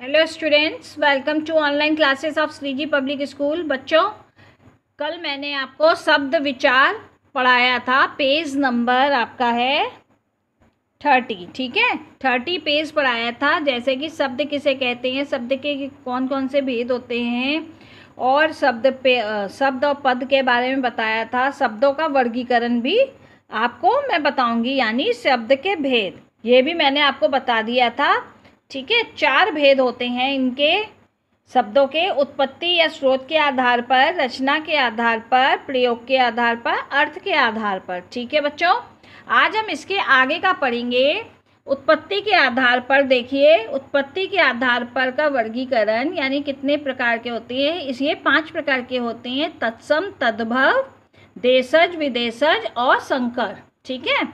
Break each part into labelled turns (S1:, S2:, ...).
S1: Hello students, welcome to online classes of Shreeji public school. बच्चों, कल मैंने आपको शब्द विचार पढ़ाया था। पेज नंबर आपका है 30, ठीक है। 30 पेज पढ़ाया था। जैसे कि शब्द किसे कहते हैं, शब्द के कौन कौन से भेद होते हैं, और शब्द और पद के बारे में बताया था। शब्दों का वर्गीकरण भी आपको मैं बताऊंगी, यानी शब्द के भेद ये भी मैंने आपको बता दिया था, ठीक है। 4 भेद होते हैं इनके शब्दों के: उत्पत्ति या स्रोत के आधार पर, रचना के आधार पर, प्रयोग के आधार पर, अर्थ के आधार पर, ठीक है बच्चों। आज हम इसके आगे का पढ़ेंगे। उत्पत्ति के आधार पर देखिए, उत्पत्ति के आधार पर का वर्गीकरण यानी कितने प्रकार के होते हैं। इसे 5 प्रकार के होते हैं: तत्सम, तद्भव, देशज, विदेशज और संकर, ठीक है।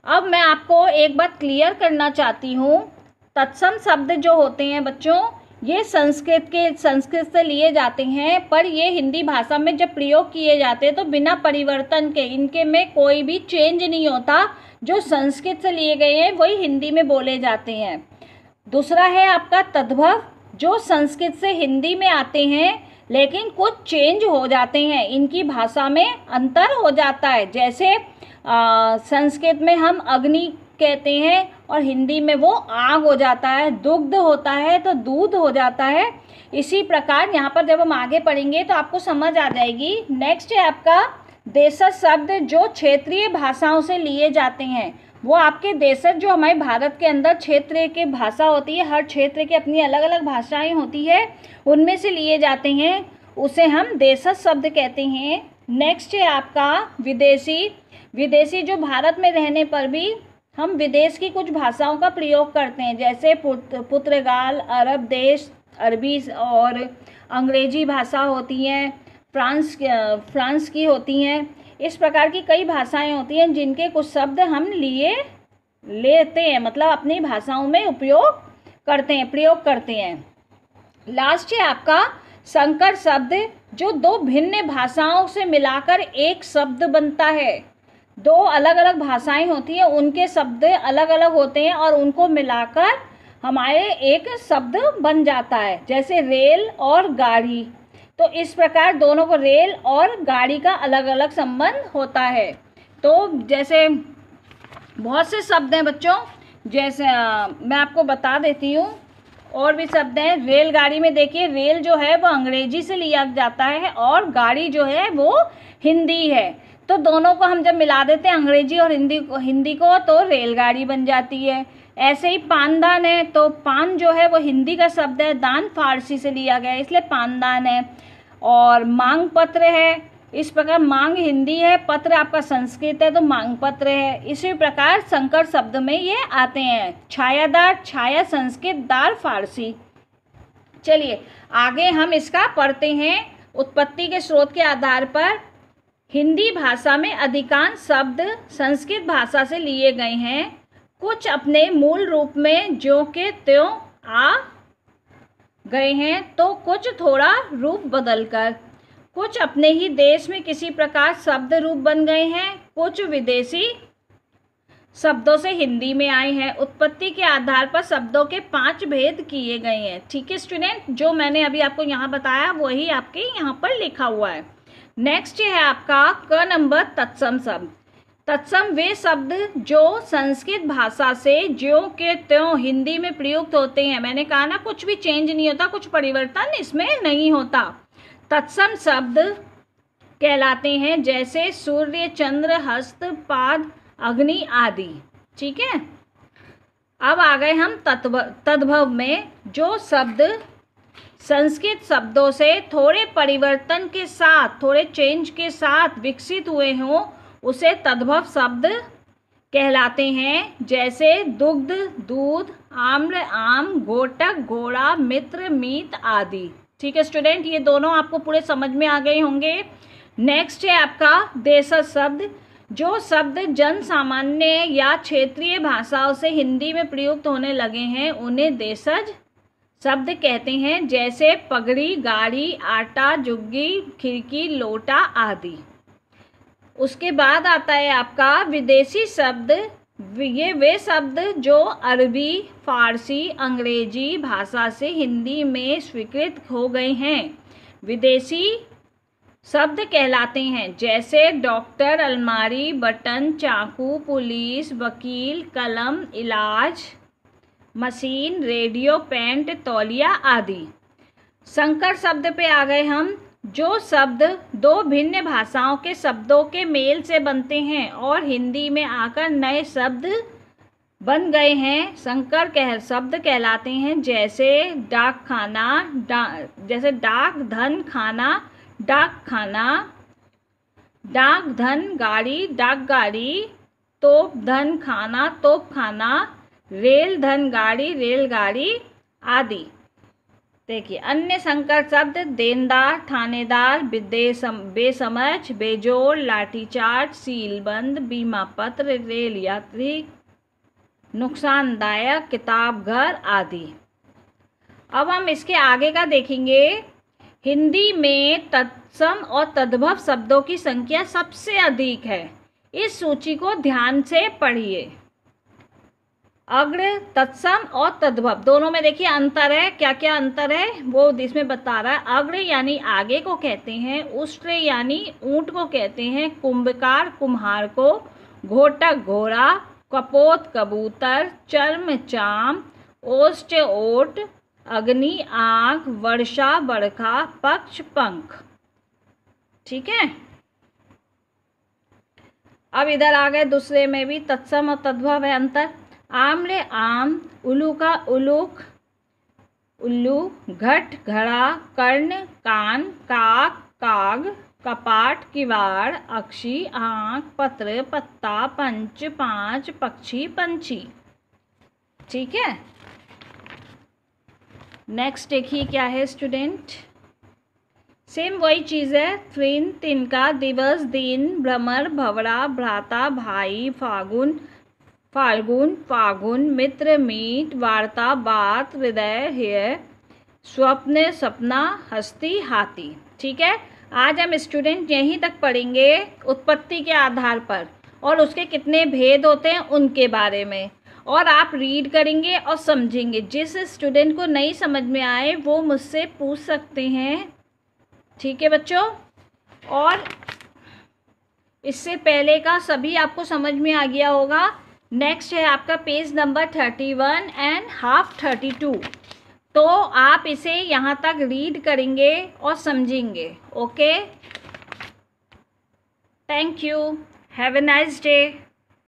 S1: अब मैं आपको एक बात क्लियर करना चाहती हूँ। तत्सम शब्द जो होते हैं बच्चों, ये संस्कृत से लिए जाते हैं, पर ये हिंदी भाषा में जब प्रयोग किए जाते हैं तो बिना परिवर्तन के, इनके में कोई भी चेंज नहीं होता। जो संस्कृत से लिए गए हैं वही हिंदी में बोले जाते हैं। दूसरा है आपका तद्भव, जो संस्कृत से हिंदी में आते हैं लेकिन कुछ चेंज हो जाते हैं, इनकी भाषा में अंतर हो जाता है। जैसे संस्कृत में हम अग्नि कहते हैं और हिंदी में वो आग हो जाता है। दुग्ध होता है तो दूध हो जाता है। इसी प्रकार यहाँ पर जब हम आगे पढ़ेंगे तो आपको समझ आ जाएगी। नेक्स्ट है आपका देशज शब्द, जो क्षेत्रीय भाषाओं से लिए जाते हैं। वो आपके देशज, जो हमारे भारत के अंदर क्षेत्र की भाषा होती है, हर क्षेत्र की अपनी अलग अलग भाषाएं होती है, उनमें से लिए जाते हैं, उसे हम देशज शब्द कहते हैं। नेक्स्ट है आपका विदेशी। विदेशी जो भारत में रहने पर भी हम विदेश की कुछ भाषाओं का प्रयोग करते हैं, जैसे पुर्तगाल, अरब देश, अरबी और अंग्रेजी भाषा होती हैं, फ्रांस की होती हैं। इस प्रकार की कई भाषाएं होती हैं जिनके कुछ शब्द हम लेते हैं, मतलब अपनी भाषाओं में उपयोग करते हैं, प्रयोग करते हैं। लास्ट है आपका संकर शब्द, जो 2 भिन्न भाषाओं से मिलाकर एक शब्द बनता है। 2 अलग अलग भाषाएं होती हैं, उनके शब्द अलग अलग होते हैं और उनको मिलाकर हमारे एक शब्द बन जाता है, जैसे रेल और गाड़ी। तो इस प्रकार दोनों को, रेल और गाड़ी का अलग अलग संबंध होता है। तो जैसे बहुत से शब्द हैं बच्चों, जैसे मैं आपको बता देती हूँ, और भी शब्द हैं। रेलगाड़ी में देखिए, रेल जो है वो अंग्रेजी से लिया जाता है और गाड़ी जो है वो हिंदी है। तो दोनों को हम जब मिला देते हैं, अंग्रेजी और हिंदी को, तो रेलगाड़ी बन जाती है। ऐसे ही पानदान है, तो पान जो है वो हिंदी का शब्द है, दान फारसी से लिया गया है, इसलिए पानदान है। और मांग पत्र है, इस प्रकार मांग हिंदी है, पत्र आपका संस्कृत है, तो मांग पत्र है। इसी प्रकार संकर शब्द में ये आते हैं। छायादार, छाया संस्कृत, दार फारसी। चलिए आगे हम इसका पढ़ते हैं। उत्पत्ति के स्रोत के आधार पर हिंदी भाषा में अधिकांश शब्द संस्कृत भाषा से लिए गए हैं। कुछ अपने मूल रूप में ज्यों के त्यों आ गए हैं, तो कुछ थोड़ा रूप बदलकर। कुछ अपने ही देश में किसी प्रकार शब्द रूप बन गए हैं, कुछ विदेशी शब्दों से हिंदी में आए हैं। उत्पत्ति के आधार पर शब्दों के 5 भेद किए गए हैं, ठीक है स्टूडेंट। जो मैंने अभी आपको यहाँ बताया वही आपके यहाँ पर लिखा हुआ है। नेक्स्ट है आपका क नंबर, तत्सम शब्द। तत्सम वे शब्द जो संस्कृत भाषा से ज्यों के त्यों हिंदी में प्रयुक्त होते हैं। मैंने कहा ना, कुछ भी चेंज नहीं होता, कुछ परिवर्तन इसमें नहीं होता। तत्सम शब्द कहलाते हैं, जैसे सूर्य, चंद्र, हस्त, पाद, अग्नि आदि, ठीक है। अब आ गए हम तद्भव में। जो शब्द संस्कृत शब्दों से थोड़े परिवर्तन के साथ, थोड़े चेंज के साथ विकसित हुए हों, उसे तद्भव शब्द कहलाते हैं, जैसे दुग्ध, दूध, आम्र, आम, घोटक, घोड़ा, मित्र, मीत आदि, ठीक है स्टूडेंट। ये दोनों आपको पूरे समझ में आ गए होंगे। नेक्स्ट है आपका देशज शब्द। जो शब्द जन सामान्य या क्षेत्रीय भाषाओं से हिंदी में प्रयुक्त होने लगे हैं, उन्हें देशज शब्द कहते हैं, जैसे पगड़ी, गाड़ी, आटा, जुग्गी, खिड़की, लोटा आदि। उसके बाद आता है आपका विदेशी शब्द। ये वे शब्द जो अरबी, फारसी, अंग्रेजी भाषा से हिंदी में स्वीकृत हो गए हैं विदेशी शब्द कहलाते हैं, जैसे डॉक्टर, अलमारी, बटन, चाकू, पुलिस, वकील, कलम, इलाज, मशीन, रेडियो, पेंट, तौलिया आदि। संकर शब्द पे आ गए हम। जो शब्द दो भिन्न भाषाओं के शब्दों के मेल से बनते हैं और हिंदी में आकर नए शब्द बन गए हैं, संकर शब्द कहलाते हैं, जैसे डाक खाना, जैसे डाक धन खाना, डाक खाना, डाक धन गाड़ी, डाक गाड़ी, तोप धन खाना, तोप खाना, रेल धन गाड़ी, रेलगाड़ी आदि। देखिए अन्य संकर शब्द देनदार, थानेदार, बेसमझ, बेजोड़, लाठीचार्ज, सीलबंद, बीमा पत्र, रेल यात्री, नुकसानदायक, किताब घर आदि। अब हम इसके आगे का देखेंगे। हिंदी में तत्सम और तद्भव शब्दों की संख्या सबसे अधिक है। इस सूची को ध्यान से पढ़िए। अग्र, तत्सम और तद्भव दोनों में देखिए अंतर है। क्या क्या अंतर है वो इसमें बता रहा है। अग्र यानी आगे को कहते हैं, उष्ट्र यानी ऊंट को कहते हैं, कुंभकार कुम्हार को, घोटक घोड़ा, कपोत कबूतर, चर्म चाम, ओष्ठ ओट, अग्नि आग, वर्षा बरखा, पक्ष पंख। ठीक है। अब इधर आ गए दूसरे में भी तत्सम और तद्भव है अंतर। आम्र आम, उल्लू का उल्लूक उल्लू, घट घड़ा, कर्ण कान, काक काग, कपाट किवाड़, अक्षी आँख, पत्र पत्ता, पंच पांच, पक्षी पंछी। ठीक है। नेक्स्ट देखिए क्या है स्टूडेंट। सेम वही चीज़ है। त्रिन, तिनका, दिवस, दिन, भ्रमर, भवरा, भ्राता, भाई, फागुन, फागुन, मित्र, मीट, वार्ता, बात, हृदय, हेय, स्वप्न, सपना, हस्ती, हाथी। ठीक है। आज हम स्टूडेंट यहीं तक पढ़ेंगे उत्पत्ति के आधार पर और उसके कितने भेद होते हैं उनके बारे में, और आप रीड करेंगे और समझेंगे। जिस स्टूडेंट को नहीं समझ में आए वो मुझसे पूछ सकते हैं। ठीक है बच्चों। और इससे पहले का सभी आपको समझ में आ गया होगा। नेक्स्ट है आपका पेज नंबर 31 एंड हाफ 32। तो आप इसे यहाँ तक रीड करेंगे और समझेंगे। Okay, thank you, have a nice day.